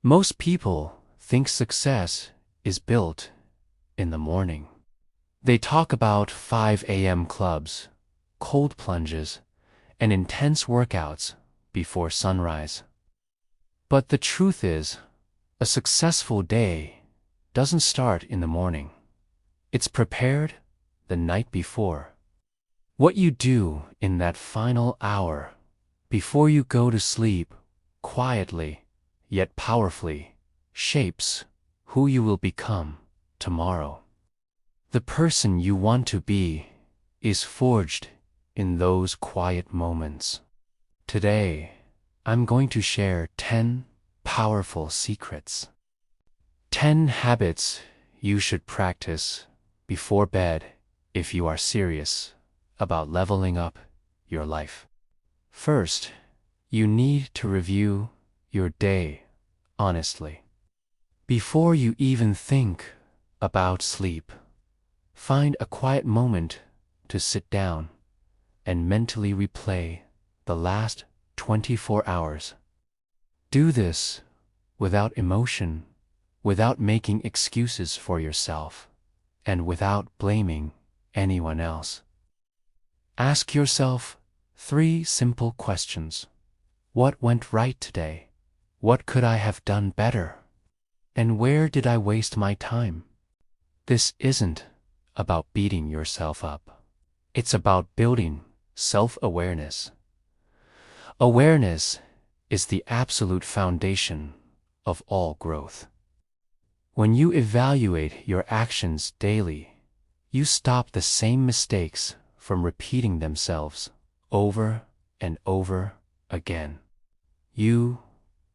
Most people think success is built in the morning. They talk about 5 a.m. clubs, cold plunges, and intense workouts before sunrise. But the truth is, a successful day doesn't start in the morning. It's prepared the night before. What you do in that final hour before you go to sleep, quietly yet powerfully, shapes who you will become tomorrow. The person you want to be is forged in those quiet moments. Today, I'm going to share 10 powerful secrets. 10 habits you should practice before bed if you are serious about leveling up your life. First, you need to review your day honestly. Before you even think about sleep, find a quiet moment to sit down and mentally replay the last 24 hours. Do this without emotion, without making excuses for yourself, and without blaming anyone else. Ask yourself 3 simple questions. What went right today? What could I have done better? And where did I waste my time? This isn't about beating yourself up. It's about building self-awareness. Awareness is the absolute foundation of all growth. When you evaluate your actions daily, you stop the same mistakes from repeating themselves over and over again. You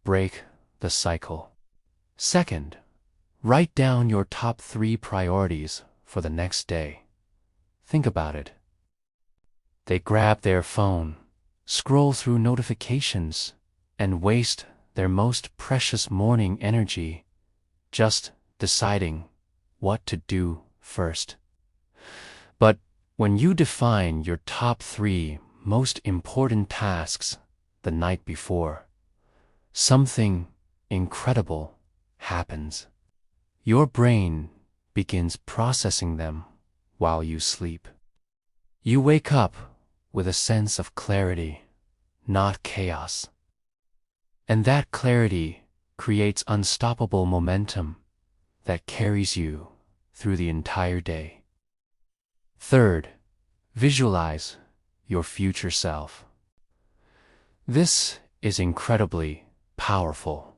break the cycle. Second, write down your top 3 priorities for the next day. Think about it. They grab their phone, scroll through notifications, and waste their most precious morning energy just deciding what to do first. But when you define your top 3 most important tasks the night before, something incredible happens. Your brain begins processing them while you sleep. You wake up with a sense of clarity, not chaos. And that clarity creates unstoppable momentum that carries you through the entire day. Third, visualize your future self. This is incredibly powerful.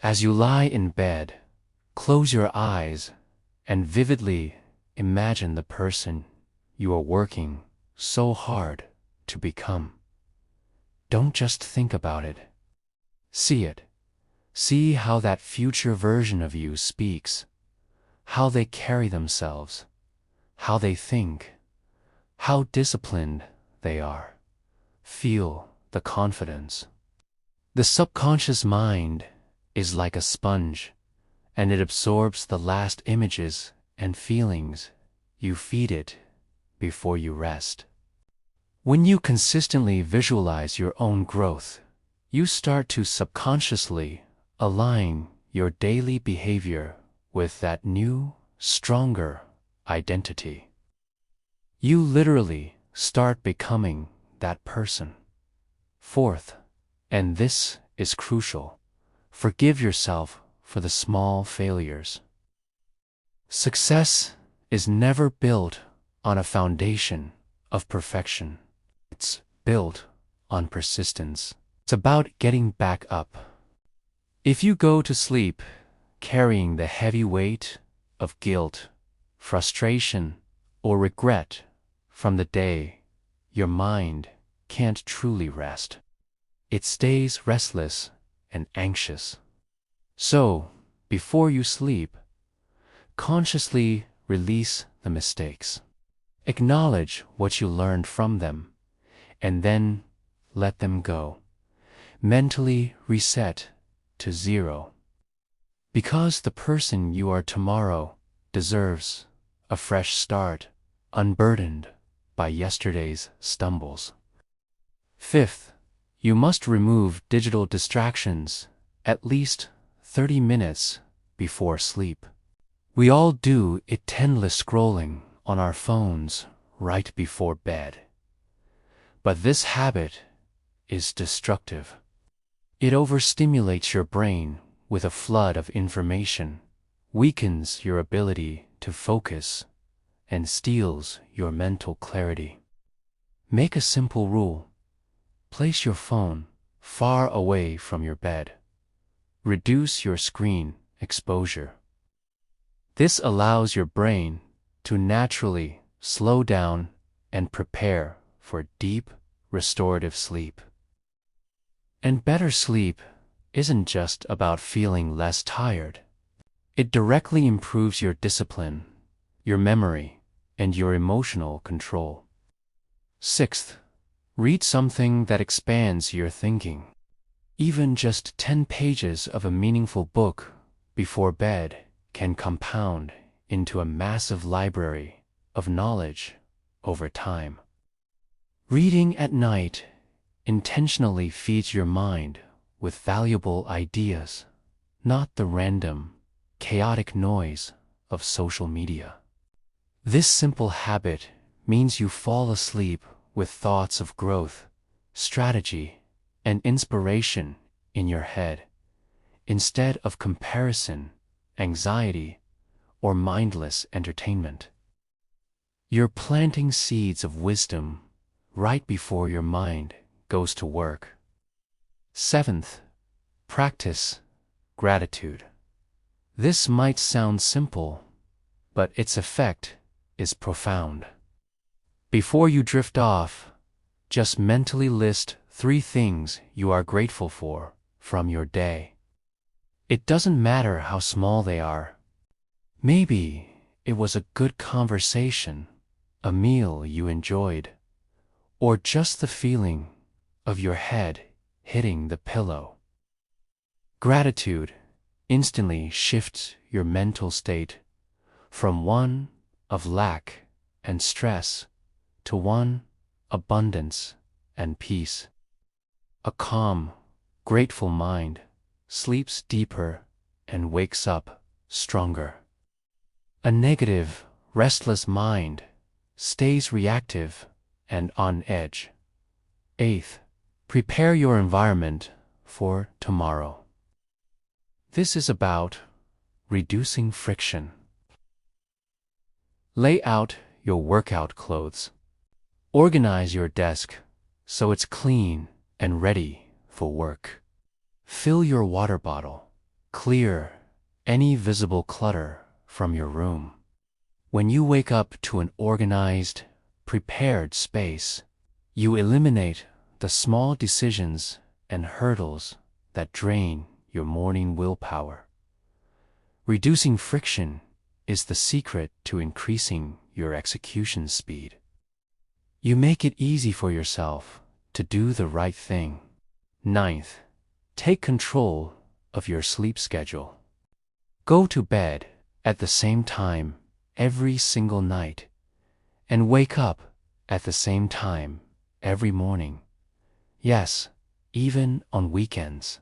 As you lie in bed, close your eyes and vividly imagine the person you are working so hard to become. Don't just think about it. See it. See how that future version of you speaks, how they carry themselves, how they think, how disciplined they are. Feel the confidence. The subconscious mind is like a sponge, and it absorbs the last images and feelings you feed it before you rest. When you consistently visualize your own growth, you start to subconsciously align your daily behavior with that new, stronger identity. You literally start becoming that person. Fourth, and this is crucial, forgive yourself for the small failures. Success is never built on a foundation of perfection. It's built on persistence. It's about getting back up. If you go to sleep carrying the heavy weight of guilt, frustration, or regret from the day, your mind can't truly rest. It stays restless and anxious. So, before you sleep, consciously release the mistakes. Acknowledge what you learned from them, and then let them go. Mentally reset to 0. Because the person you are tomorrow deserves a fresh start, unburdened by yesterday's stumbles. Fifth, you must remove digital distractions at least 30 minutes before sleep. We all do it, endless scrolling on our phones right before bed. But this habit is destructive. It overstimulates your brain with a flood of information, weakens your ability to focus, and steals your mental clarity. Make a simple rule. Place your phone far away from your bed. Reduce your screen exposure. This allows your brain to naturally slow down and prepare for deep, restorative sleep. And better sleep isn't just about feeling less tired. It directly improves your discipline, your memory, and your emotional control. Sixth, read something that expands your thinking. Even just 10 pages of a meaningful book before bed can compound into a massive library of knowledge over time. Reading at night intentionally feeds your mind with valuable ideas, not the random, chaotic noise of social media. This simple habit means you fall asleep with thoughts of growth, strategy, and inspiration in your head, instead of comparison, anxiety, or mindless entertainment. You're planting seeds of wisdom right before your mind goes to work. Seventh, practice gratitude. This might sound simple, but its effect is profound. Before you drift off, just mentally list 3 things you are grateful for from your day. It doesn't matter how small they are. Maybe it was a good conversation, a meal you enjoyed, or just the feeling of your head hitting the pillow. Gratitude instantly shifts your mental state from one of lack and stress to one abundance and peace. A calm, grateful mind sleeps deeper and wakes up stronger. A negative, restless mind stays reactive and on edge. Eighth, prepare your environment for tomorrow. This is about reducing friction. Lay out your workout clothes. Organize your desk so it's clean and ready for work. Fill your water bottle. Clear any visible clutter from your room. When you wake up to an organized, prepared space, you eliminate the small decisions and hurdles that drain your morning willpower. Reducing friction is the secret to increasing your execution speed. You make it easy for yourself to do the right thing. Ninth, take control of your sleep schedule. Go to bed at the same time every single night and wake up at the same time every morning. Yes, even on weekends.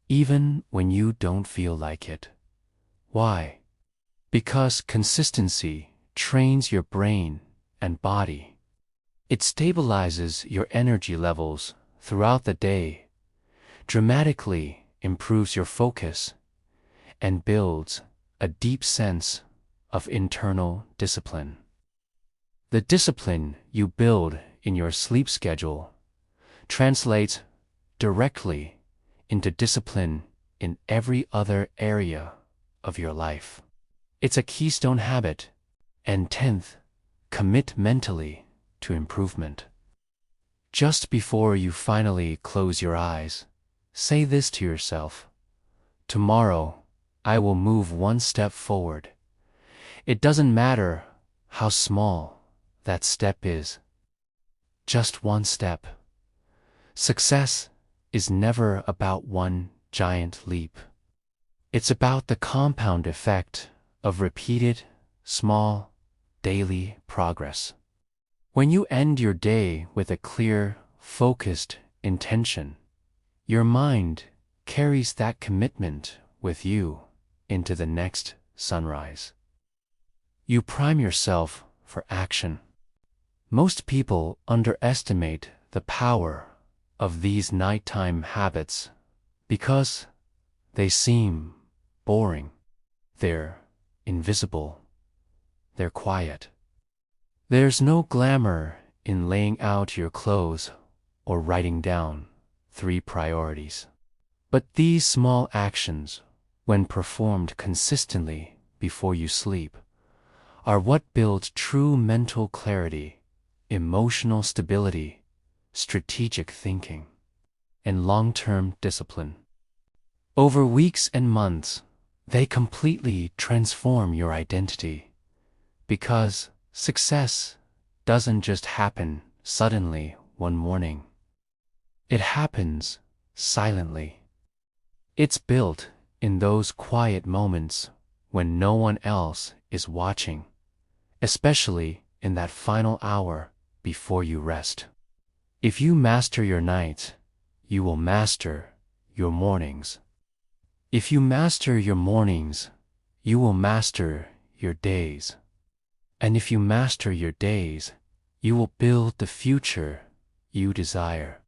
Even when you don't feel like it. Why? Because consistency trains your brain and body. It stabilizes your energy levels throughout the day, dramatically improves your focus, and builds a deep sense of internal discipline. The discipline you build in your sleep schedule translates directly into discipline in every other area of your life. It's a keystone habit. And 10th, commit mentally to improvement. Just before you finally close your eyes, say this to yourself: tomorrow, I will move one step forward. It doesn't matter how small that step is. Just one step. Success is never about one giant leap. It's about the compound effect of repeated, small, daily progress. When you end your day with a clear, focused intention, your mind carries that commitment with you into the next sunrise. You prime yourself for action. Most people underestimate the power of these nighttime habits because they seem boring. They're invisible. They're quiet. There's no glamour in laying out your clothes or writing down 3 priorities. But these small actions, when performed consistently before you sleep, are what build true mental clarity, emotional stability, strategic thinking, and long-term discipline. Over weeks and months, they completely transform your identity, because success doesn't just happen suddenly one morning. It happens silently. It's built in those quiet moments when no one else is watching, especially in that final hour before you rest. If you master your nights, you will master your mornings. If you master your mornings, you will master your days. And if you master your days, you will build the future you desire.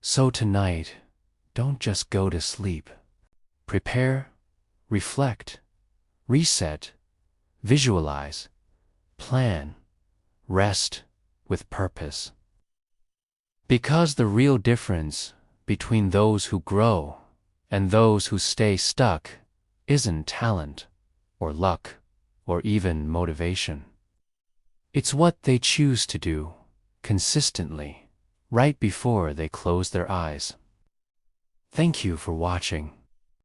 So tonight, don't just go to sleep. Prepare, reflect, reset, visualize, plan, rest with purpose. Because the real difference between those who grow and those who stay stuck isn't talent or luck or even motivation. It's what they choose to do consistently right before they close their eyes. Thank you for watching.